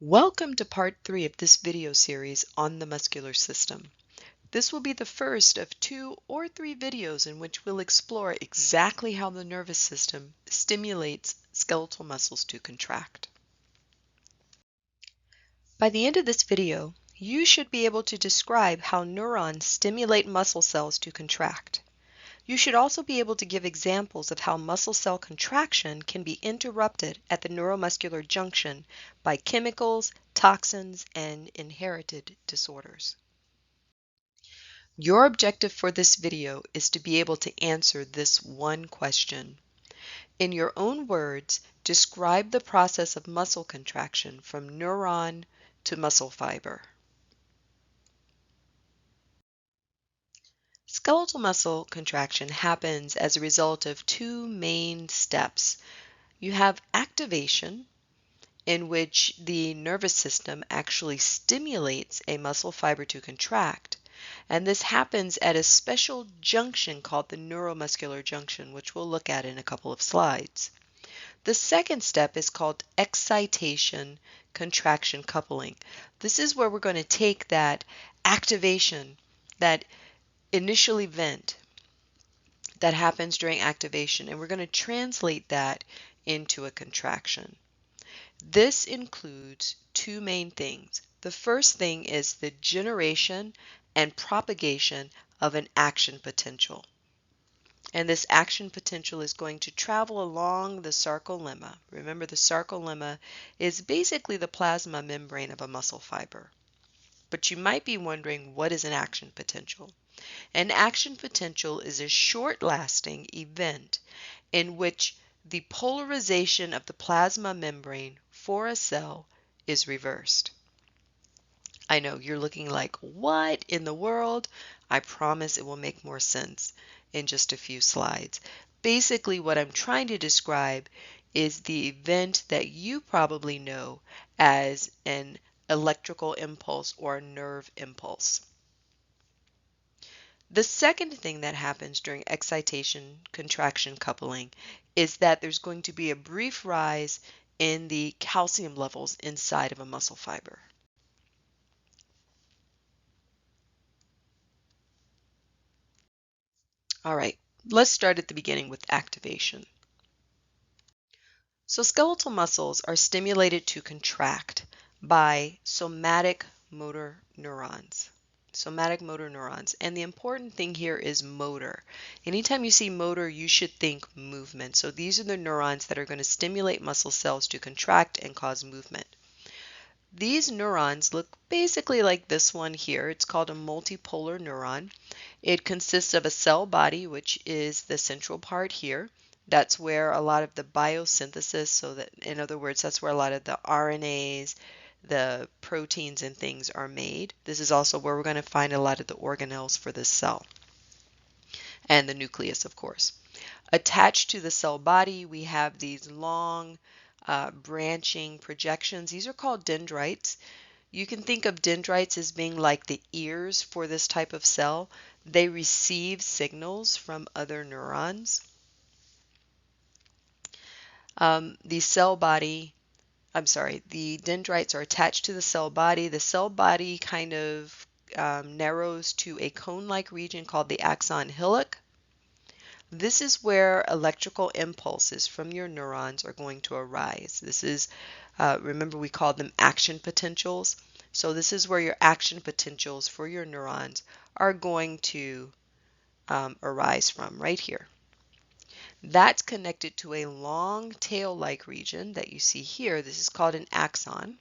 Welcome to part 3 of this video series on the muscular system. This will be the first of 2 or 3 videos in which we'll explore exactly how the nervous system stimulates skeletal muscles to contract. By the end of this video, you should be able to describe how neurons stimulate muscle cells to contract. You should also be able to give examples of how muscle cell contraction can be interrupted at the neuromuscular junction by chemicals, toxins, and inherited disorders. Your objective for this video is to be able to answer this one question. In your own words, describe the process of muscle contraction from neuron to muscle fiber. Skeletal muscle contraction happens as a result of 2 main steps. You have activation, in which the nervous system actually stimulates a muscle fiber to contract, and this happens at a special junction called the neuromuscular junction, which we'll look at in a couple of slides. The second step is called excitation contraction coupling. This is where we're going to take that activation, that initial event that happens during activation, and we're going to translate that into a contraction. This includes 2 main things. The first thing is the generation and propagation of an action potential. And this action potential is going to travel along the sarcolemma. Remember, the sarcolemma is basically the plasma membrane of a muscle fiber. But you might be wondering, what is an action potential? An action potential is a short-lasting event in which the polarization of the plasma membrane for a cell is reversed. I know you're looking like, what in the world? I promise it will make more sense in just a few slides. Basically, what I'm trying to describe is the event that you probably know as an electrical impulse or a nerve impulse. The second thing that happens during excitation contraction coupling is that there's going to be a brief rise in the calcium levels inside of a muscle fiber. All right, let's start at the beginning with activation. So skeletal muscles are stimulated to contract by somatic motor neurons. Somatic motor neurons. And the important thing here is motor. Anytime you see motor, you should think movement. So these are the neurons that are going to stimulate muscle cells to contract and cause movement. These neurons look basically like this one here. It's called a multipolar neuron. It consists of a cell body, which is the central part here. That's where a lot of the biosynthesis, so that in other words, that's where a lot of the RNAs, the proteins and things are made. This is also where we're going to find a lot of the organelles for this cell. And the nucleus, of course. Attached to the cell body, we have these long branching projections. These are called dendrites. You can think of dendrites as being like the ears for this type of cell. They receive signals from other neurons. The dendrites are attached to the cell body. The cell body kind of narrows to a cone-like region called the axon hillock. This is where electrical impulses from your neurons are going to arise. This is, remember we called them action potentials. So this is where your action potentials for your neurons are going to arise from, right here. That's connected to a long tail-like region that you see here. This is called an axon.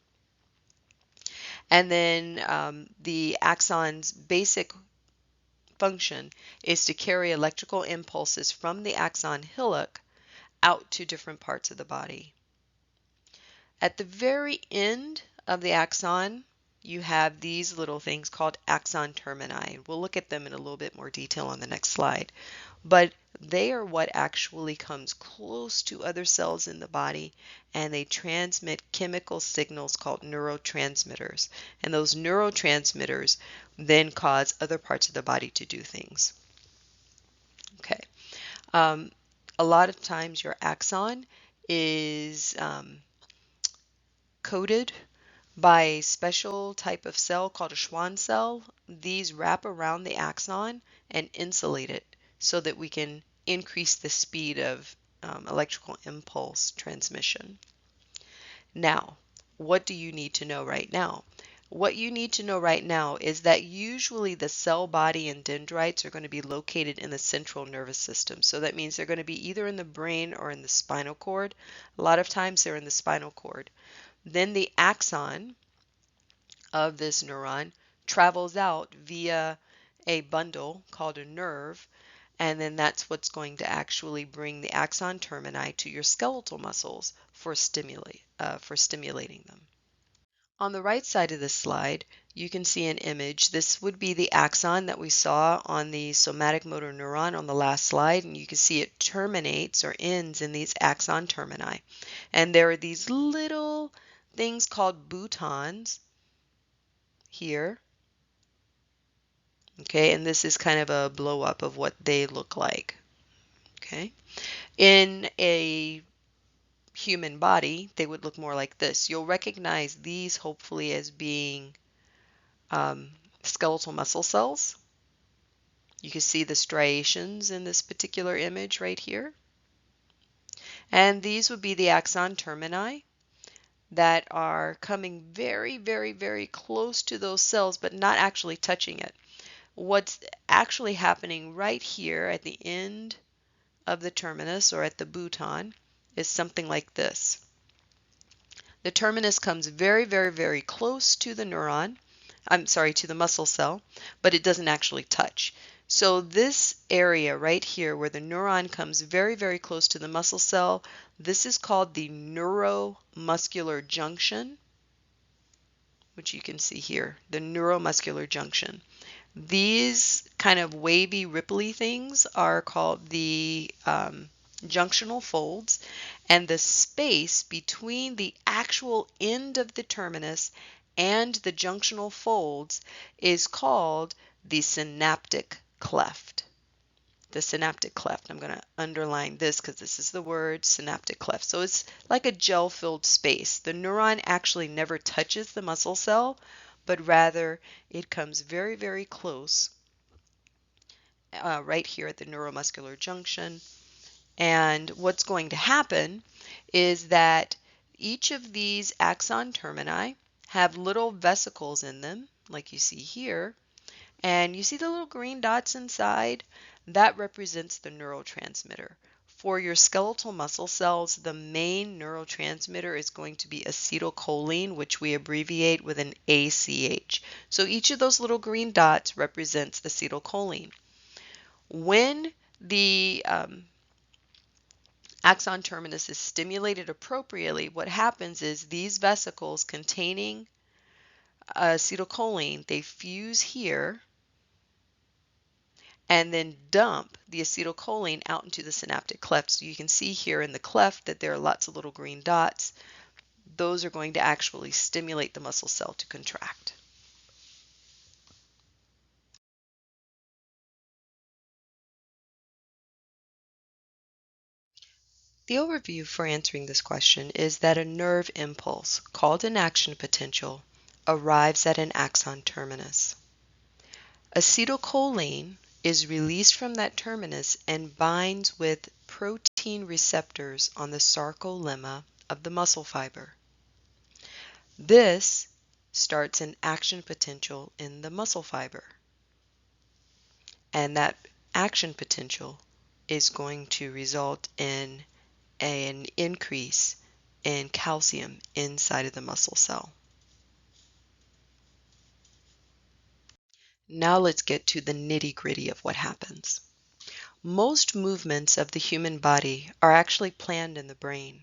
And then the axon's basic function is to carry electrical impulses from the axon hillock out to different parts of the body. At the very end of the axon, you have these little things called axon termini. We'll look at them in a little bit more detail on the next slide. But they are what actually comes close to other cells in the body, and they transmit chemical signals called neurotransmitters. And those neurotransmitters then cause other parts of the body to do things. Okay. A lot of times your axon is coated by a special type of cell called a Schwann cell. These wrap around the axon and insulate it so that we can increase the speed of electrical impulse transmission. Now, what do you need to know right now? What you need to know right now is that usually the cell body and dendrites are going to be located in the central nervous system. So that means they're going to be either in the brain or in the spinal cord. A lot of times they're in the spinal cord. Then the axon of this neuron travels out via a bundle called a nerve, and then that's what's going to actually bring the axon termini to your skeletal muscles for stimulating them. On the right side of this slide, you can see an image. This would be the axon that we saw on the somatic motor neuron on the last slide, and you can see it terminates or ends in these axon termini. And there are these little things called boutons here. Okay, and this is kind of a blow up of what they look like. Okay, in a human body, they would look more like this. You'll recognize these hopefully as being um, skeletal muscle cells. You can see the striations in this particular image right here. And these would be the axon termini that are coming very, very, very close to those cells, but not actually touching it. What's actually happening right here at the end of the terminus or at the bouton is something like this. The terminus comes very, very, very close to the neuron, to the muscle cell, but it doesn't actually touch. So this area right here where the neuron comes very, very close to the muscle cell, this is called the neuromuscular junction, which you can see here, the neuromuscular junction. These kind of wavy, ripply things are called the junctional folds, and the space between the actual end of the terminus and the junctional folds is called the synaptic cleft. The synaptic cleft. I'm going to underline this because this is the word synaptic cleft. So it's like a gel-filled space. The neuron actually never touches the muscle cell, but rather it comes very, very close right here at the neuromuscular junction. And what's going to happen is that each of these axon termini have little vesicles in them, like you see here. And you see the little green dots inside? That represents the neurotransmitter. For your skeletal muscle cells, the main neurotransmitter is going to be acetylcholine, which we abbreviate with an ACH. So each of those little green dots represents acetylcholine. When the axon terminus is stimulated appropriately, what happens is these vesicles containing acetylcholine, they fuse here and then dump the acetylcholine out into the synaptic cleft. So you can see here in the cleft that there are lots of little green dots. Those are going to actually stimulate the muscle cell to contract. The overview for answering this question is that a nerve impulse, called an action potential, arrives at an axon terminus. Acetylcholine is released from that terminus and binds with protein receptors on the sarcolemma of the muscle fiber. This starts an action potential in the muscle fiber, and that action potential is going to result in an increase in calcium inside of the muscle cell. Now let's get to the nitty-gritty of what happens. Most movements of the human body are actually planned in the brain.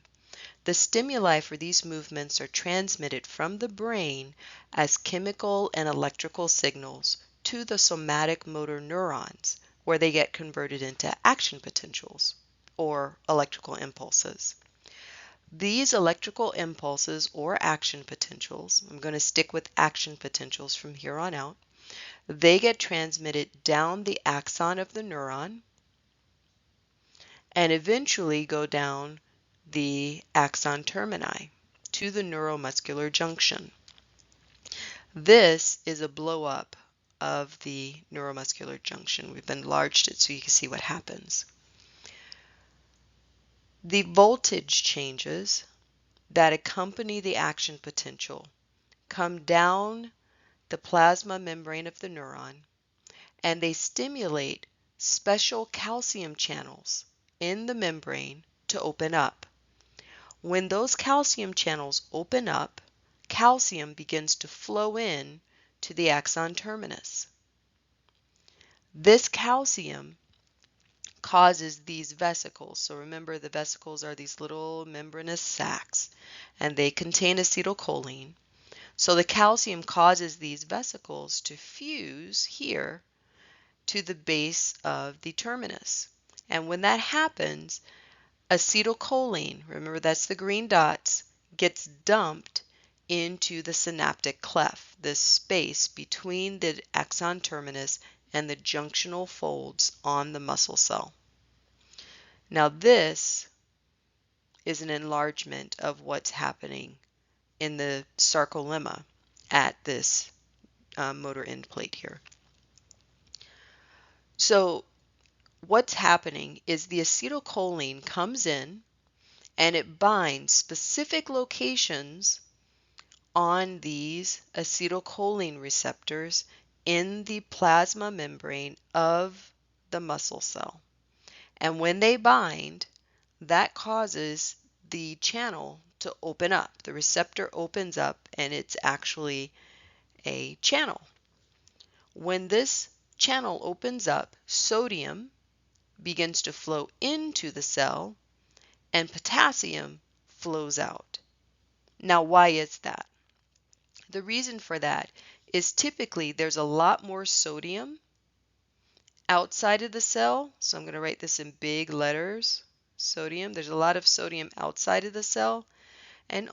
The stimuli for these movements are transmitted from the brain as chemical and electrical signals to the somatic motor neurons, where they get converted into action potentials or electrical impulses. These electrical impulses or action potentials, I'm going to stick with action potentials from here on out, they get transmitted down the axon of the neuron and eventually go down the axon termini to the neuromuscular junction. This is a blow up of the neuromuscular junction. We've enlarged it so you can see what happens. The voltage changes that accompany the action potential come down the plasma membrane of the neuron, and they stimulate special calcium channels in the membrane to open up. When those calcium channels open up, calcium begins to flow in to the axon terminus. This calcium causes these vesicles. So remember, the vesicles are these little membranous sacs, and they contain acetylcholine. So the calcium causes these vesicles to fuse here to the base of the terminus. And when that happens, acetylcholine, remember that's the green dots, gets dumped into the synaptic cleft, this space between the axon terminus and the junctional folds on the muscle cell. Now this is an enlargement of what's happening in the sarcolemma at this motor end plate here. So what's happening is the acetylcholine comes in and it binds specific locations on these acetylcholine receptors in the plasma membrane of the muscle cell. And when they bind, that causes the channel to open up. The receptor opens up and it's actually a channel. When this channel opens up, sodium begins to flow into the cell and potassium flows out. Now, why is that? The reason for that is typically there's a lot more sodium outside of the cell. So I'm going to write this in big letters. Sodium. There's a lot of sodium outside of the cell and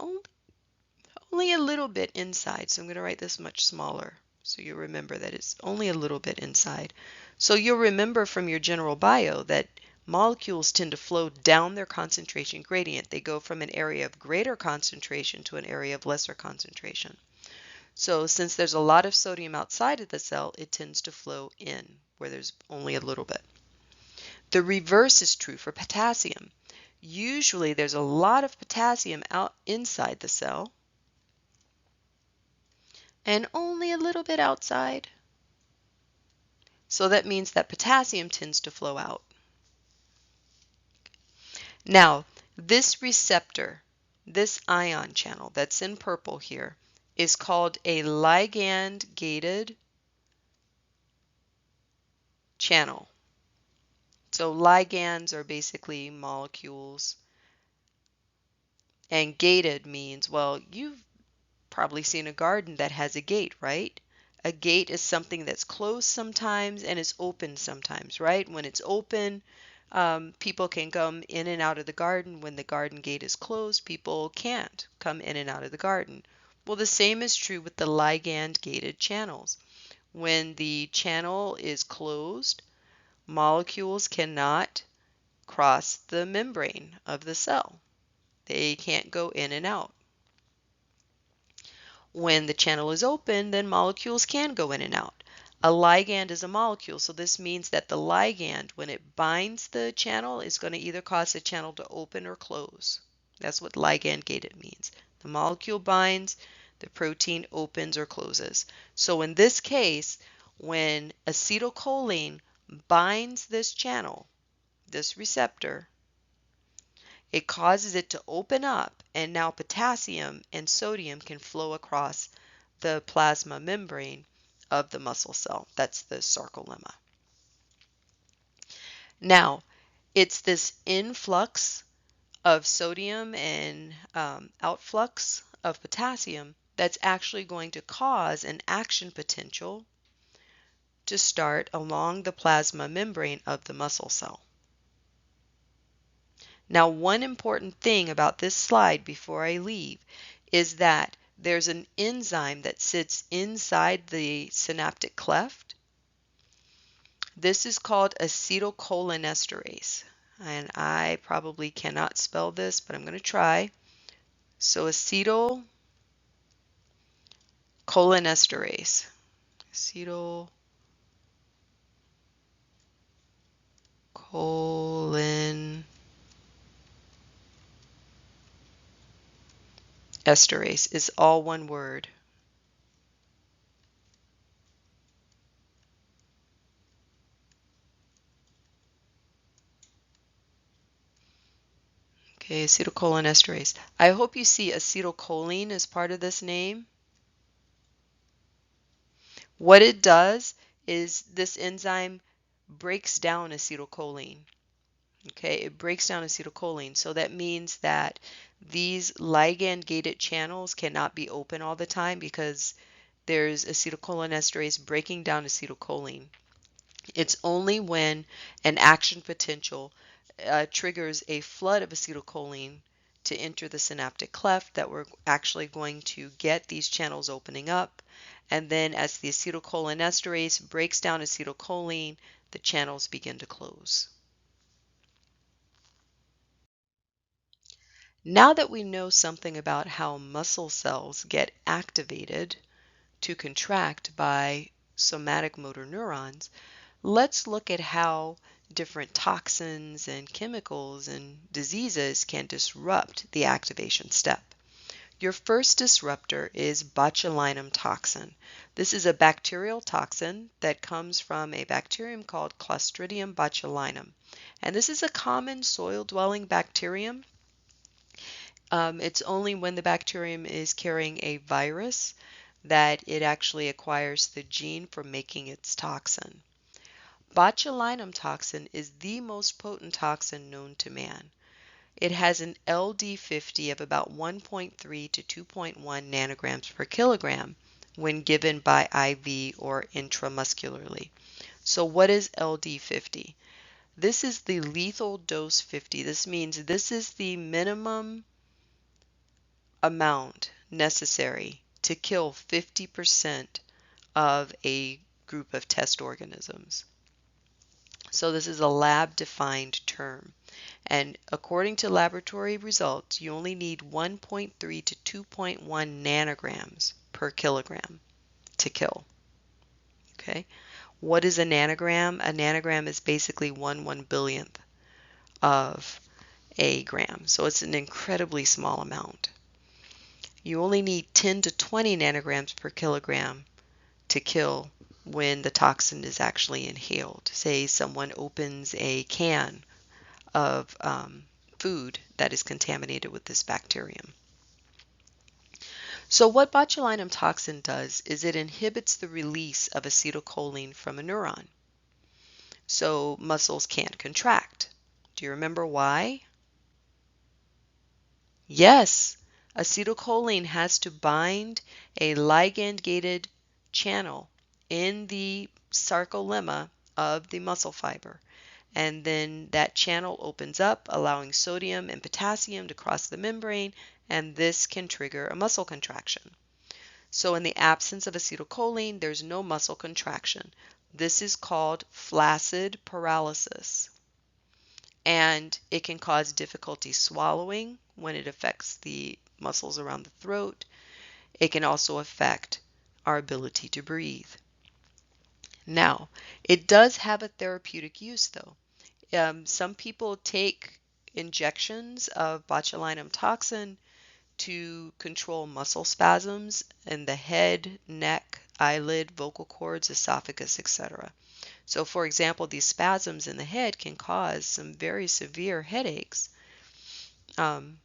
only a little bit inside. So I'm going to write this much smaller so you remember that it's only a little bit inside. So you'll remember from your general bio that molecules tend to flow down their concentration gradient. They go from an area of greater concentration to an area of lesser concentration. So since there's a lot of sodium outside of the cell, it tends to flow in where there's only a little bit. The reverse is true for potassium. Usually there's a lot of potassium out inside the cell and only a little bit outside. So that means that potassium tends to flow out. Now, this receptor, this ion channel that's in purple here, is called a ligand-gated channel. So ligands are basically molecules, and gated means, well, you've probably seen a garden that has a gate, right? A gate is something that's closed sometimes and is open sometimes, right? When it's open, people can come in and out of the garden. When the garden gate is closed, people can't come in and out of the garden. Well, the same is true with the ligand-gated channels. When the channel is closed, molecules cannot cross the membrane of the cell. They can't go in and out. When the channel is open, then molecules can go in and out. A ligand is a molecule, so this means that the ligand, when it binds the channel, is going to either cause the channel to open or close. That's what ligand-gated means. The molecule binds, the protein opens or closes. So in this case, when acetylcholine binds this channel, this receptor, it causes it to open up, and now potassium and sodium can flow across the plasma membrane of the muscle cell. That's the sarcolemma. Now, it's this influx of sodium and outflux of potassium that's actually going to cause an action potential to start along the plasma membrane of the muscle cell. Now, one important thing about this slide before I leave is that there's an enzyme that sits inside the synaptic cleft. This is called acetylcholinesterase, and I probably cannot spell this, but I'm going to try. So acetylcholinesterase Acetylcholinesterase. Acetylcholinesterase is all one word. Okay, acetylcholinesterase. I hope you see acetylcholine as part of this name. What it does is this enzyme breaks down acetylcholine. Okay, it breaks down acetylcholine. So that means that these ligand-gated channels cannot be open all the time because there's acetylcholinesterase breaking down acetylcholine. It's only when an action potential triggers a flood of acetylcholine to enter the synaptic cleft that we're actually going to get these channels opening up. And then as the acetylcholinesterase breaks down acetylcholine, the channels begin to close. Now that we know something about how muscle cells get activated to contract by somatic motor neurons, let's look at how different toxins and chemicals and diseases can disrupt the activation step. Your first disruptor is botulinum toxin. This is a bacterial toxin that comes from a bacterium called Clostridium botulinum. And this is a common soil-dwelling bacterium. It's only when the bacterium is carrying a virus that it actually acquires the gene for making its toxin. Botulinum toxin is the most potent toxin known to man. It has an LD50 of about 1.3 to 2.1 nanograms per kilogram when given by IV or intramuscularly. So what is LD50? This is the lethal dose 50. This means this is the minimum amount necessary to kill 50% of a group of test organisms. So this is a lab-defined term. And according to laboratory results, you only need 1.3 to 2.1 nanograms per kilogram to kill. Okay? What is a nanogram? A nanogram is basically 1/1 billionth of a gram. So it's an incredibly small amount. You only need 10 to 20 nanograms per kilogram to kill when the toxin is actually inhaled. Say someone opens a can of food that is contaminated with this bacterium. So what botulinum toxin does is it inhibits the release of acetylcholine from a neuron. So muscles can't contract. Do you remember why? Yes, acetylcholine has to bind a ligand-gated channel in the sarcolemma of the muscle fiber. And then that channel opens up, allowing sodium and potassium to cross the membrane, and this can trigger a muscle contraction. So in the absence of acetylcholine, there's no muscle contraction. This is called flaccid paralysis. And it can cause difficulty swallowing when it affects the muscles around the throat. It can also affect our ability to breathe. Now, it does have a therapeutic use though. Some people take injections of botulinum toxin to control muscle spasms in the head, neck, eyelid, vocal cords, esophagus, etc. So for example, these spasms in the head can cause some very severe headaches. And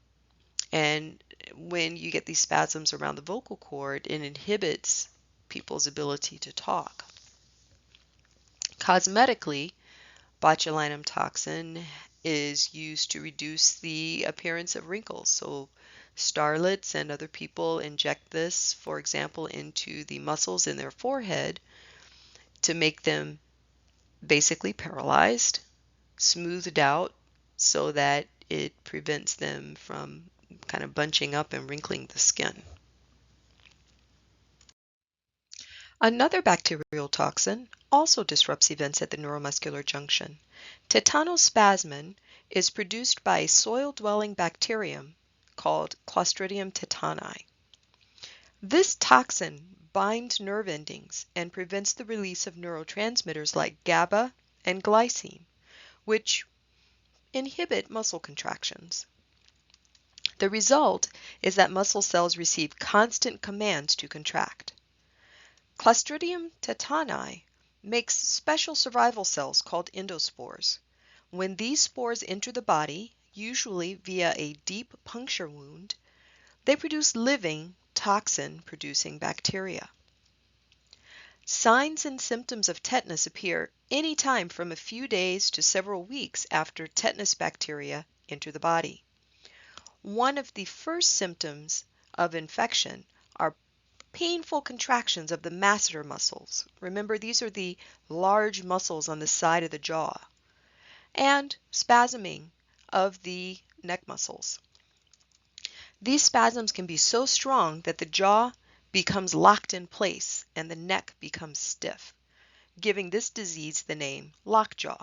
when you get these spasms around the vocal cord, it inhibits people's ability to talk. Cosmetically, botulinum toxin is used to reduce the appearance of wrinkles. So starlets and other people inject this, for example, into the muscles in their forehead to make them basically paralyzed, smoothed out so that it prevents them from kind of bunching up and wrinkling the skin. Another bacterial toxin also disrupts events at the neuromuscular junction. Tetanospasmin is produced by a soil-dwelling bacterium called Clostridium tetani. This toxin binds nerve endings and prevents the release of neurotransmitters like GABA and glycine, which inhibit muscle contractions. The result is that muscle cells receive constant commands to contract. Clostridium tetani makes special survival cells called endospores. When these spores enter the body, usually via a deep puncture wound, they produce living, toxin-producing bacteria. Signs and symptoms of tetanus appear anytime from a few days to several weeks after tetanus bacteria enter the body. One of the first symptoms of infection are painful contractions of the masseter muscles. Remember, these are the large muscles on the side of the jaw. And spasming of the neck muscles. These spasms can be so strong that the jaw becomes locked in place and the neck becomes stiff, giving this disease the name lockjaw,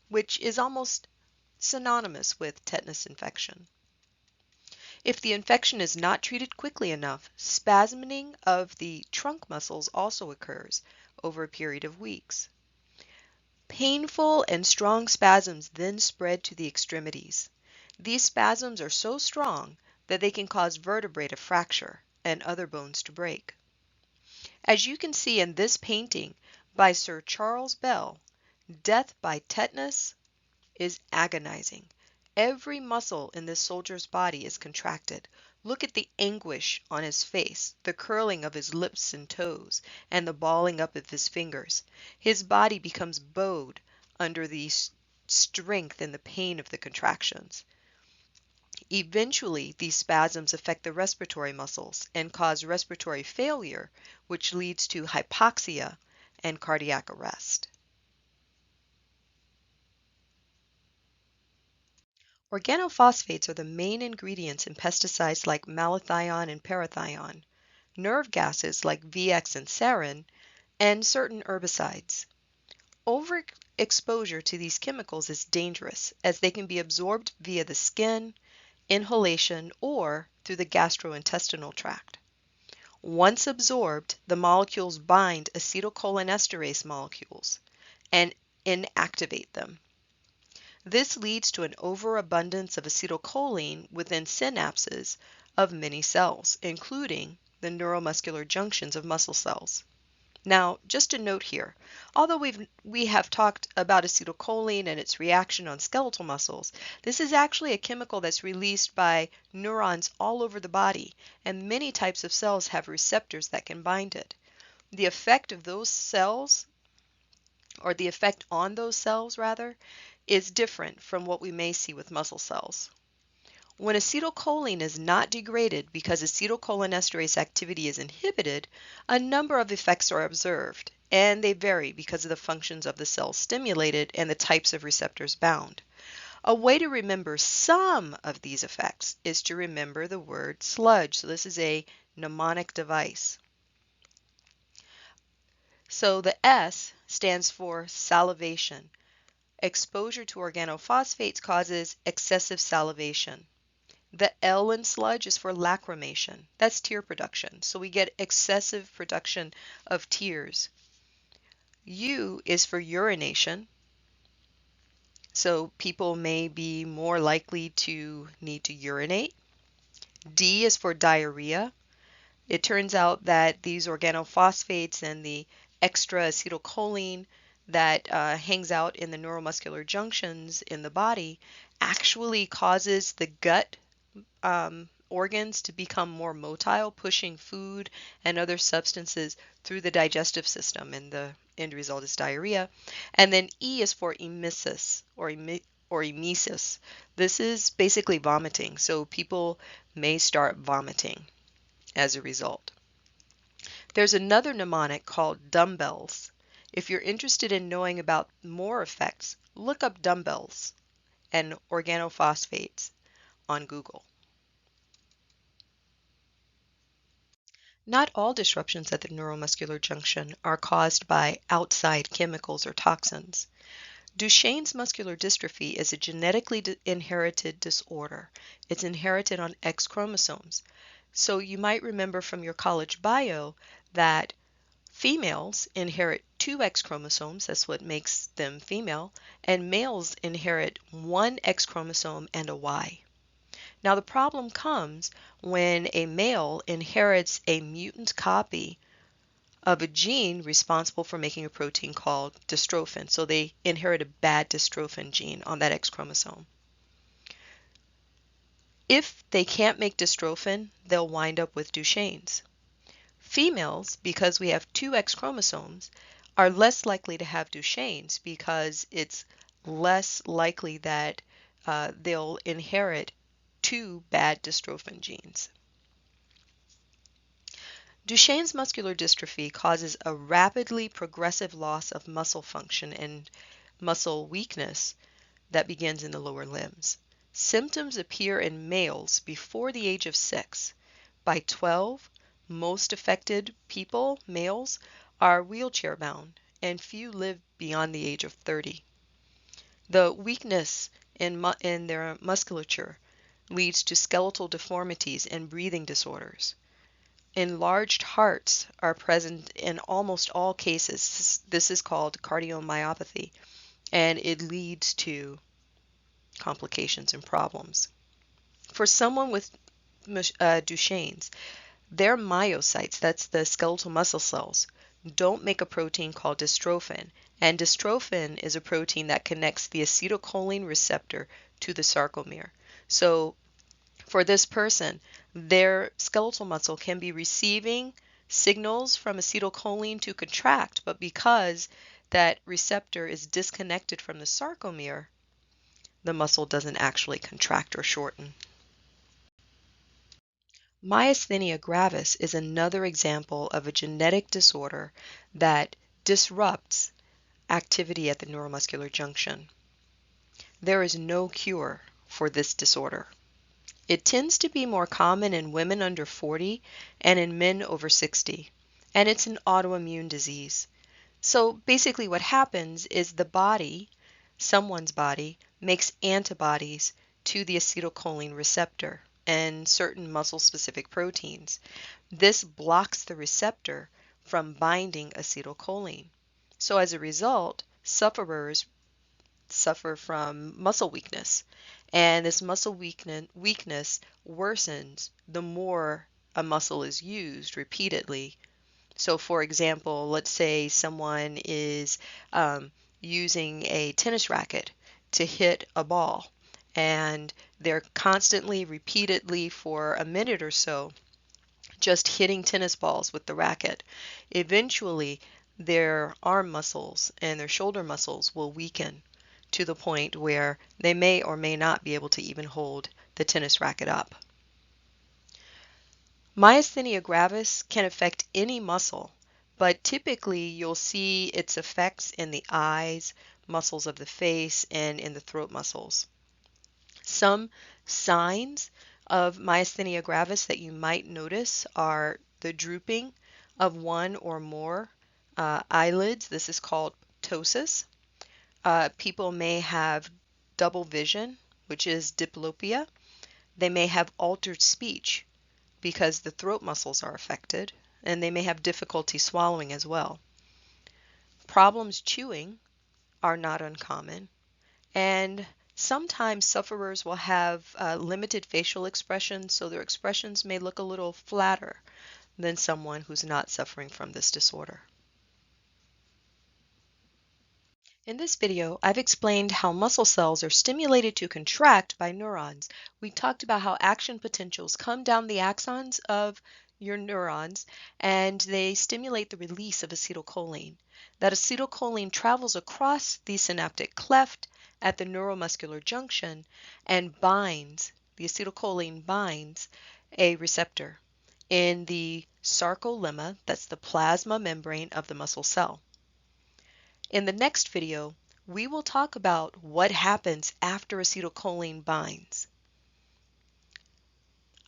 which is almost synonymous with tetanus infection. If the infection is not treated quickly enough, spasming of the trunk muscles also occurs over a period of weeks. Painful and strong spasms then spread to the extremities. These spasms are so strong that they can cause vertebrae to fracture and other bones to break. As you can see in this painting by Sir Charles Bell, death by tetanus is agonizing. Every muscle in this soldier's body is contracted. Look at the anguish on his face, the curling of his lips and toes, and the balling up of his fingers. His body becomes bowed under the strength and the pain of the contractions. Eventually, these spasms affect the respiratory muscles and cause respiratory failure, which leads to hypoxia and cardiac arrest. Organophosphates are the main ingredients in pesticides like malathion and parathion, nerve gases like VX and sarin, and certain herbicides. Overexposure to these chemicals is dangerous as they can be absorbed via the skin, inhalation, or through the gastrointestinal tract. Once absorbed, the molecules bind acetylcholinesterase molecules and inactivate them. This leads to an overabundance of acetylcholine within synapses of many cells, including the neuromuscular junctions of muscle cells. Now, just a note here, although we have talked about acetylcholine and its reaction on skeletal muscles, this is actually a chemical that's released by neurons all over the body, and many types of cells have receptors that can bind it. The effect of those cells, or the effect on those cells rather, is different from what we may see with muscle cells. When acetylcholine is not degraded because acetylcholinesterase activity is inhibited, a number of effects are observed, and they vary because of the functions of the cells stimulated and the types of receptors bound. A way to remember some of these effects is to remember the word sludge. So this is a mnemonic device. So the S stands for salivation. Exposure to organophosphates causes excessive salivation. The L in sludge is for lacrimation. That's tear production. So we get excessive production of tears. U is for urination. So people may be more likely to need to urinate. D is for diarrhea. It turns out that these organophosphates and the extra acetylcholine that hangs out in the neuromuscular junctions in the body actually causes the gut organs to become more motile, pushing food and other substances through the digestive system, and the end result is diarrhea. And then E is for emesis or emesis. This is basically vomiting, so people may start vomiting as a result. There's another mnemonic called dumbbells. If you're interested in knowing about more effects, look up dumbbells and organophosphates on Google. Not all disruptions at the neuromuscular junction are caused by outside chemicals or toxins. Duchenne's muscular dystrophy is a genetically inherited disorder. It's inherited on X chromosomes. So you might remember from your college bio that Females inherit two X chromosomes, that's what makes them female, and males inherit one X chromosome and a Y. Now the problem comes when a male inherits a mutant copy of a gene responsible for making a protein called dystrophin. So they inherit a bad dystrophin gene on that X chromosome. If they can't make dystrophin, they'll wind up with Duchenne's. Females, because we have two X chromosomes, are less likely to have Duchenne's because it's less likely that they'll inherit two bad dystrophin genes. Duchenne's muscular dystrophy causes a rapidly progressive loss of muscle function and muscle weakness that begins in the lower limbs. Symptoms appear in males before the age of 6. By 12, most affected people, males, are wheelchair bound, and few live beyond the age of 30. The weakness in their musculature leads to skeletal deformities and breathing disorders. Enlarged hearts are present in almost all cases. This is called cardiomyopathy, and it leads to complications and problems. For someone with Duchenne's, their myocytes, that's the skeletal muscle cells, don't make a protein called dystrophin, and dystrophin is a protein that connects the acetylcholine receptor to the sarcomere. So for this person, their skeletal muscle can be receiving signals from acetylcholine to contract, but because that receptor is disconnected from the sarcomere, the muscle doesn't actually contract or shorten. Myasthenia gravis is another example of a genetic disorder that disrupts activity at the neuromuscular junction. There is no cure for this disorder. It tends to be more common in women under 40 and in men over 60, and it's an autoimmune disease. So basically what happens is the body, someone's body, makes antibodies to the acetylcholine receptor and certain muscle-specific proteins. This blocks the receptor from binding acetylcholine. So as a result, sufferers suffer from muscle weakness, and this muscle weakness worsens the more a muscle is used repeatedly. So for example, let's say someone is using a tennis racket to hit a ball, and they're constantly, repeatedly for a minute or so, just hitting tennis balls with the racket. Eventually, their arm muscles and their shoulder muscles will weaken to the point where they may or may not be able to even hold the tennis racket up. Myasthenia gravis can affect any muscle, but typically you'll see its effects in the eyes, muscles of the face, and in the throat muscles. Some signs of myasthenia gravis that you might notice are the drooping of one or more eyelids. This is called ptosis. People may have double vision, which is diplopia. They may have altered speech because the throat muscles are affected, and they may have difficulty swallowing as well. Problems chewing are not uncommon, and sometimes sufferers will have limited facial expressions, so their expressions may look a little flatter than someone who's not suffering from this disorder. In this video, I've explained how muscle cells are stimulated to contract by neurons. We talked about how action potentials come down the axons of your neurons and they stimulate the release of acetylcholine. That acetylcholine travels across the synaptic cleft at the neuromuscular junction and the acetylcholine binds a receptor in the sarcolemma, that's the plasma membrane of the muscle cell. In the next video, we will talk about what happens after acetylcholine binds.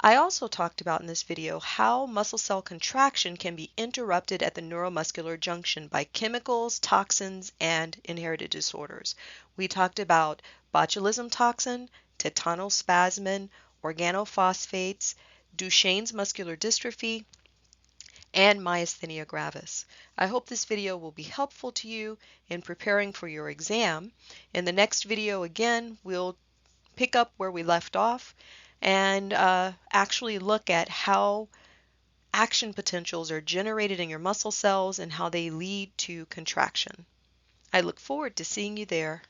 I also talked about in this video how muscle cell contraction can be interrupted at the neuromuscular junction by chemicals, toxins, and inherited disorders. We talked about botulism toxin, tetaноspasmin, organophosphates, Duchenne's muscular dystrophy, and myasthenia gravis. I hope this video will be helpful to you in preparing for your exam. In the next video, again, we'll pick up where we left off and actually look at how action potentials are generated in your muscle cells and how they lead to contraction. I look forward to seeing you there.